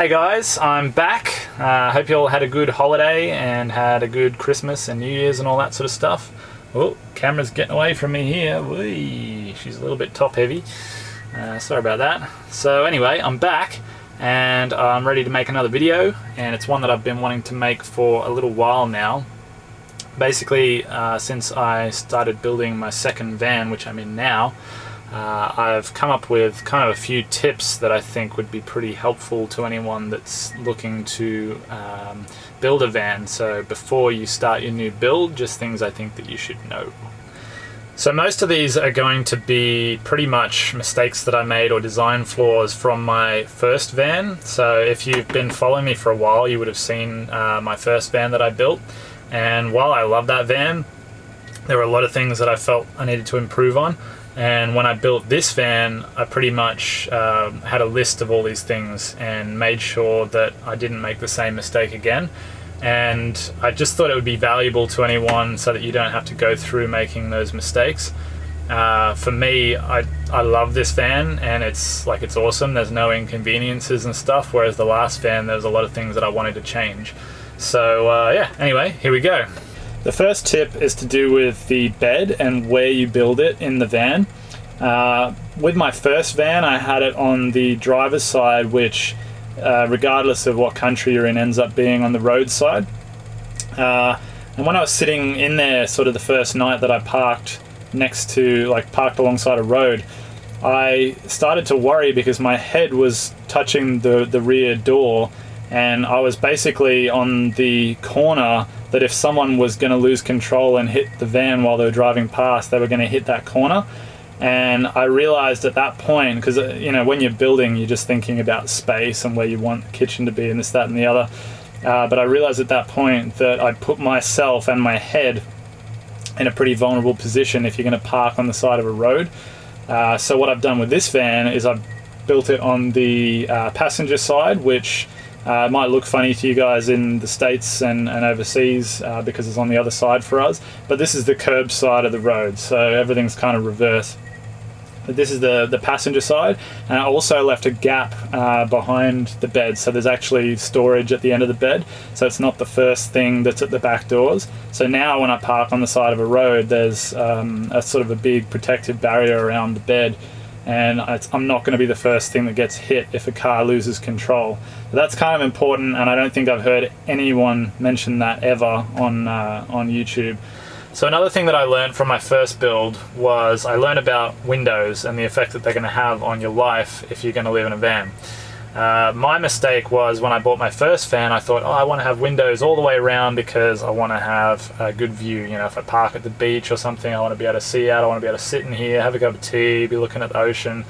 Hey guys, I'm back. Hope you all had a good holiday and had a good Christmas and New Year's and all that sort of stuff. Oh, camera's getting away from me here. Whee, she's a little bit top heavy. Sorry about that. So anyway, I'm back and I'm ready to make another video, and it's one that I've been wanting to make for a little while now. Basically, since I started building my second van, which I'm in now, I've come up with kind of a few tips that I think would be pretty helpful to anyone that's looking to build a van. So before you start your new build, just things I think that you should know. So most of these are going to be pretty much mistakes that I made or design flaws from my first van. So if you've been following me for a while, you would have seen my first van that I built. And while I love that van, there were a lot of things that I felt I needed to improve on. And when I built this van, I pretty much had a list of all these things and made sure that I didn't make the same mistake again. And I just thought it would be valuable to anyone so that you don't have to go through making those mistakes. For me, I love this van, and it's awesome. There's no inconveniences and stuff, whereas the last van, there was a lot of things that I wanted to change. So yeah, anyway, here we go. The first tip is to do with the bed and where you build it in the van. With my first van, I had it on the driver's side, which regardless of what country you're in, ends up being on the road side. And when I was sitting in there sort of the first night that I parked parked alongside a road, I started to worry because my head was touching the rear door, and I was basically on the corner that if someone was going to lose control and hit the van while they were driving past, they were going to hit that corner. And I realized at that point, because when you're building, you're just thinking about space and where you want the kitchen to be and this, that, and the other. But I realized at that point that I'd put myself and my head in a pretty vulnerable position if you're going to park on the side of a road. So what I've done with this van is I've built it on the passenger side, which might look funny to you guys in the States and overseas because it's on the other side for us, but this is the curb side of the road, so everything's kind of reversed. But this is the passenger side, and I also left a gap behind the bed, so there's actually storage at the end of the bed, so it's not the first thing that's at the back doors. So now when I park on the side of a road, there's a sort of a big protective barrier around the bed, and I'm not going to be the first thing that gets hit if a car loses control. But that's kind of important, and I don't think I've heard anyone mention that ever on YouTube. So another thing that I learned from my first build was I learned about windows and the effect that they're going to have on your life if you're going to live in a van. My mistake was when I bought my first van, I thought, I want to have windows all the way around because I want to have a good view. If I park at the beach or something, I want to be able to see out, I want to be able to sit in here, have a cup of tea, be looking at the ocean,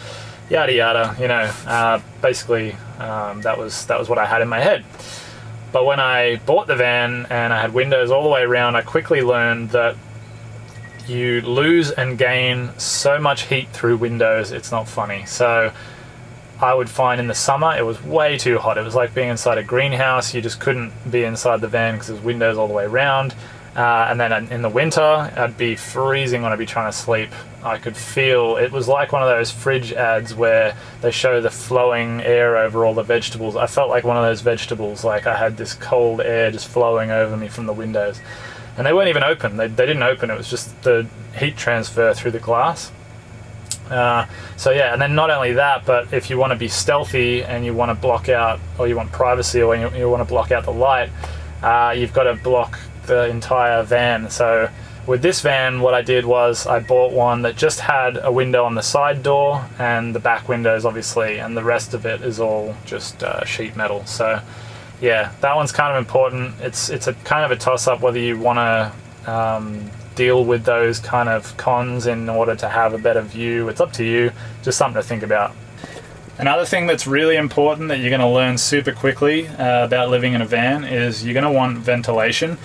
yada yada, basically that was what I had in my head. But when I bought the van and I had windows all the way around, I quickly learned that you lose and gain so much heat through windows, it's not funny. So I would find in the summer it was way too hot. It was like being inside a greenhouse. You just couldn't be inside the van because there's windows all the way around. And then in the winter, I'd be freezing when I'd be trying to sleep. I could feel, it was like one of those fridge ads where they show the flowing air over all the vegetables. I felt like one of those vegetables, like I had this cold air just flowing over me from the windows. And they weren't even open. They didn't open. It was just the heat transfer through the glass. So yeah, and then not only that, but if you want to be stealthy and you want to block out, or you want privacy, or you want to block out the light, you've got to block the entire van. So with this van, what I did was I bought one that just had a window on the side door and the back windows obviously, and the rest of it is all just sheet metal. So yeah, that one's kind of important. It's a kind of a toss-up whether you want to deal with those kind of cons in order to have a better view. It's up to you, just something to think about. Another thing that's really important that you're going to learn super quickly about living in a van is you're going to want ventilation.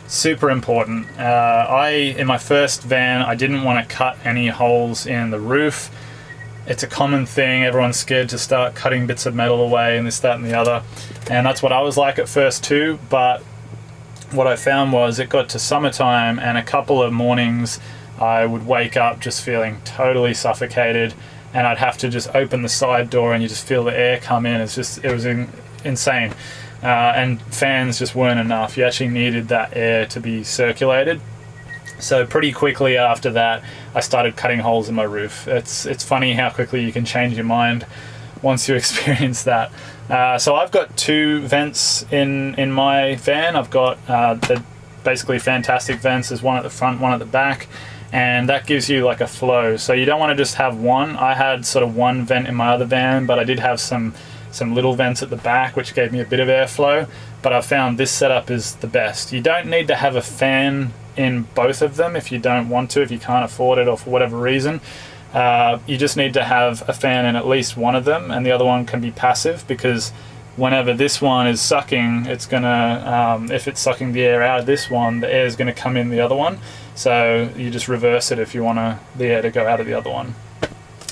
Super important. In my first van, I didn't want to cut any holes in the roof. It's a common thing. Everyone's scared to start cutting bits of metal away and this, that, and the other. And that's what I was like at first too. But what I found was it got to summertime, and a couple of mornings I would wake up just feeling totally suffocated, and I'd have to just open the side door and you just feel the air come in. It insane. And fans just weren't enough. You actually needed that air to be circulated. So pretty quickly after that, I started cutting holes in my roof. It's funny how quickly you can change your mind once you experience that. So I've got 2 vents in my van. I've got the basically fantastic vents. There's one at the front, one at the back, and that gives you like a flow. So you don't want to just have one. I had sort of one vent in my other van, but I did have some little vents at the back, which gave me a bit of airflow. But I found this setup is the best. You don't need to have a fan in both of them if you don't want to, if you can't afford it or for whatever reason. You just need to have a fan in at least one of them, and the other one can be passive, because whenever this one is sucking, it's gonna, if it's sucking the air out of this one, the air is gonna come in the other one. So you just reverse it if you want the air to go out of the other one.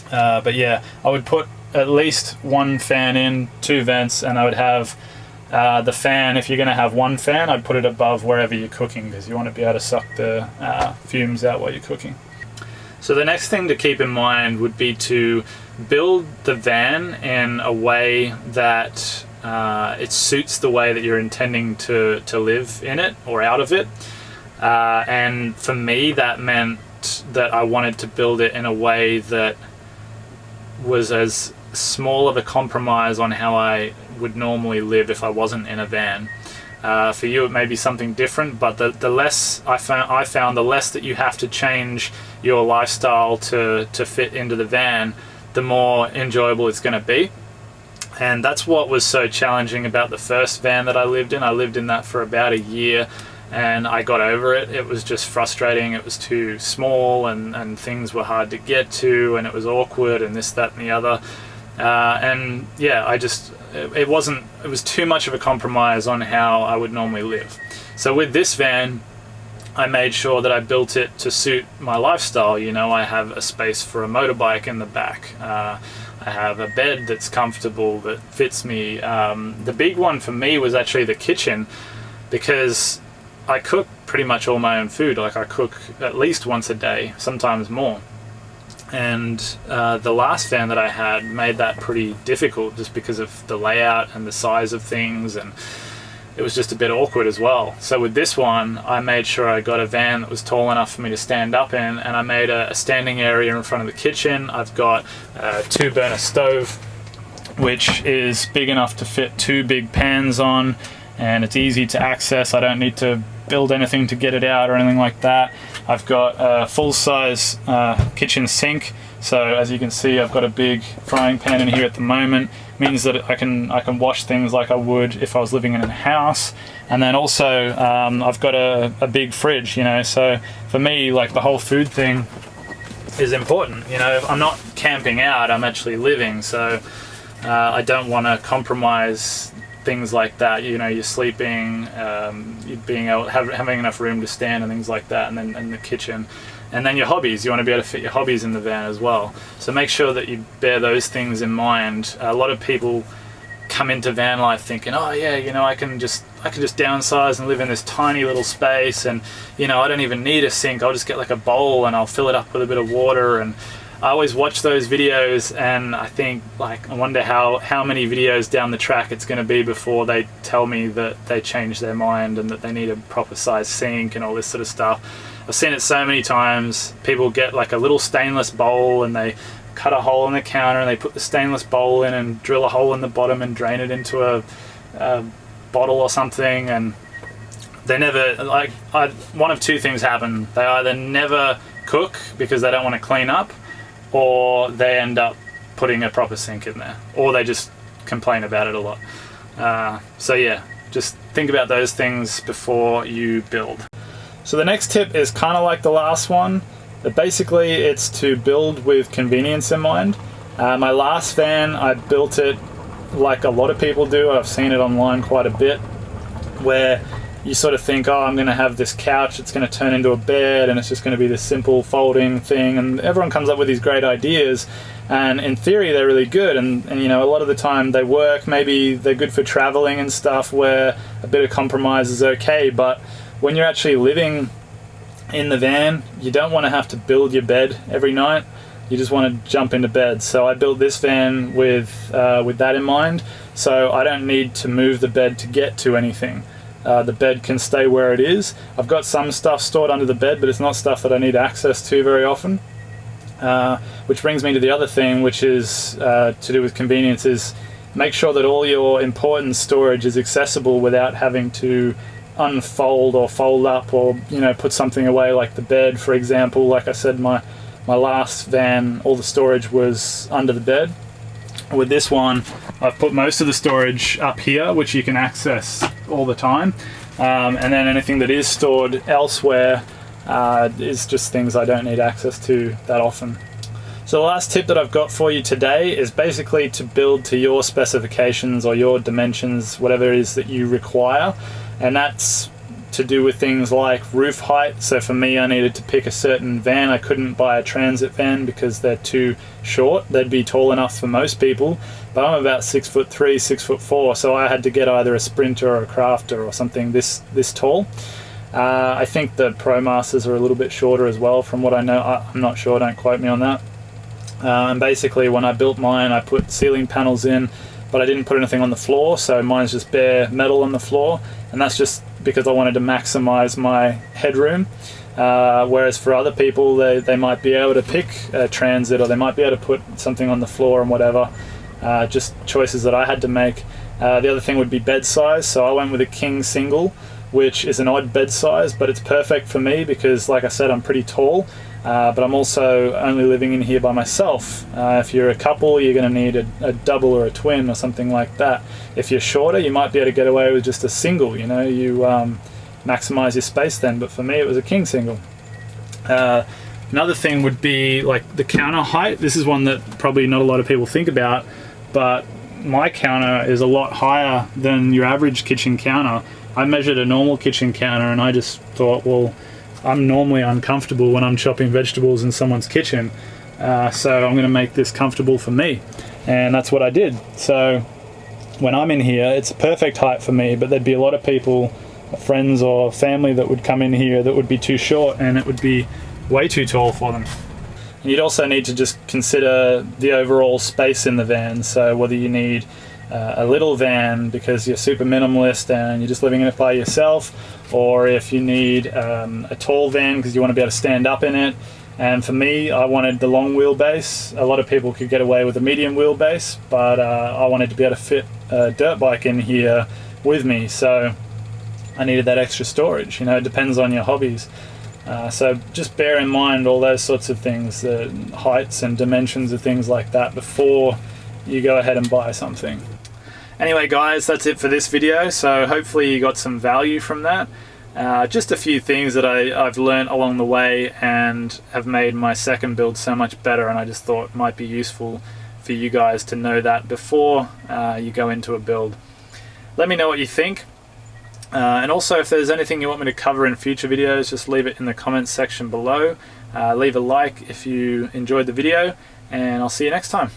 But yeah, I would put at least one fan in, 2 vents, and I would have the fan, if you're going to have one fan, I'd put it above wherever you're cooking, because you want to be able to suck the fumes out while you're cooking. So the next thing to keep in mind would be to build the van in a way that it suits the way that you're intending to live in it or out of it. And for me, that meant that I wanted to build it in a way that was as small of a compromise on how I would normally live if I wasn't in a van. For you it may be something different, but the less I found, the less that you have to change your lifestyle to fit into the van, the more enjoyable it's going to be. And that's what was so challenging about the first van that I lived in. I lived in that for about a year, and I got over it. It was just frustrating. It was too small, and things were hard to get to, and it was awkward, and this, that, and the other. And yeah, it was too much of a compromise on how I would normally live. So with this van, I made sure that I built it to suit my lifestyle. You know, I have a space for a motorbike in the back. I have a bed that's comfortable, that fits me. The big one for me was actually the kitchen, because I cook pretty much all my own food. Like, I cook at least once a day, sometimes more. And the last van that I had made that pretty difficult, just because of the layout and the size of things, and it was just a bit awkward as well. So with this one, I made sure I got a van that was tall enough for me to stand up in, and I made a standing area in front of the kitchen. I've got a 2-burner stove, which is big enough to fit 2 big pans on, and it's easy to access. I don't need to build anything to get it out or anything like that. I've got a full-size kitchen sink, so as you can see, I've got a big frying pan in here at the moment. It means that I can wash things like I would if I was living in a house. And then also I've got a big fridge, you know. So for me, like, the whole food thing is important. You know, I'm not camping out, I'm actually living, so I don't want to compromise things like that. You know, you're sleeping, you being able having enough room to stand and things like that, and the kitchen, and then your hobbies. You want to be able to fit your hobbies in the van as well. So make sure that you bear those things in mind. A lot of people come into van life thinking, oh yeah, you know, I can just downsize and live in this tiny little space, and you know, I don't even need a sink. I'll just get like a bowl and I'll fill it up with a bit of water. And I always watch those videos, and I think, like, I wonder how many videos down the track it's going to be before they tell me that they changed their mind and that they need a proper size sink and all this sort of stuff. I've seen it so many times. People get like a little stainless bowl and they cut a hole in the counter and they put the stainless bowl in and drill a hole in the bottom and drain it into a bottle or something, and they never, like, one of 2 things happen. They either never cook because they don't want to clean up, or they end up putting a proper sink in there, or they just complain about it a lot. So yeah, just think about those things before you build. So the next tip is kind of like the last one, but basically it's to build with convenience in mind. My last van, I built it like a lot of people do. I've seen it online quite a bit, where you sort of think, oh, I'm going to have this couch, it's going to turn into a bed, and it's just going to be this simple folding thing, and everyone comes up with these great ideas, and in theory they're really good, and you know, a lot of the time they work. Maybe they're good for traveling and stuff, where a bit of compromise is okay, but when you're actually living in the van, you don't want to have to build your bed every night. you just want to jump into bed. So I built this van with that in mind, so I don't need to move the bed to get to anything. The bed can stay where it is. I've got some stuff stored under the bed, but it's not stuff that I need access to very often. Which brings me to the other thing, which is to do with convenience, is make sure that all your important storage is accessible without having to unfold or fold up, or put something away, like the bed, for example. Like I said, my last van, all the storage was under the bed. With this one, I've put most of the storage up here, which you can access all the time, and then anything that is stored elsewhere is just things I don't need access to that often. So the last tip that I've got for you today is basically to build to your specifications or your dimensions, whatever it is that you require, and that's to do with things like roof height. So for me, I needed to pick a certain van. I couldn't buy a transit van because they're too short. They'd be tall enough for most people, but I'm about 6'3", 6'4", so I had to get either a Sprinter or a Crafter or something this tall. I think the ProMasters are a little bit shorter as well, from what I know. I'm not sure, don't quote me on that. And basically when I built mine, I put ceiling panels in, but I didn't put anything on the floor, so mine's just bare metal on the floor, and that's just because I wanted to maximize my headroom. Whereas for other people, they might be able to pick a transit, or they might be able to put something on the floor and whatever. Just choices that I had to make. The other thing would be bed size, so I went with a king single, which is an odd bed size, but it's perfect for me because, like I said, I'm pretty tall, but I'm also only living in here by myself. If you're a couple, you're going to need a double or a twin or something like that. If you're shorter, you might be able to get away with just a single, you maximize your space then, but for me it was a king single. Another thing would be like the counter height. This is one that probably not a lot of people think about, but my counter is a lot higher than your average kitchen counter. I measured a normal kitchen counter and I just thought, well, I'm normally uncomfortable when I'm chopping vegetables in someone's kitchen, so I'm going to make this comfortable for me, and that's what I did. So when I'm in here, it's a perfect height for me, but there'd be a lot of people, friends or family, that would come in here that would be too short, and it would be way too tall for them. And you'd also need to just consider the overall space in the van, so whether you need a little van because you're super minimalist and you're just living in it by yourself, or if you need a tall van because you want to be able to stand up in it. And for me, I wanted the long wheelbase. A lot of people could get away with a medium wheelbase, but I wanted to be able to fit a dirt bike in here with me, so I needed that extra storage. It depends on your hobbies. So just bear in mind all those sorts of things, the heights and dimensions of things like that, before you go ahead and buy something. Anyway guys, that's it for this video, so hopefully you got some value from that. Just a few things that I've learned along the way and have made my second build so much better, and I just thought it might be useful for you guys to know that before you go into a build. Let me know what you think. And also, if there's anything you want me to cover in future videos, just leave it in the comments section below. Leave a like if you enjoyed the video, and I'll see you next time.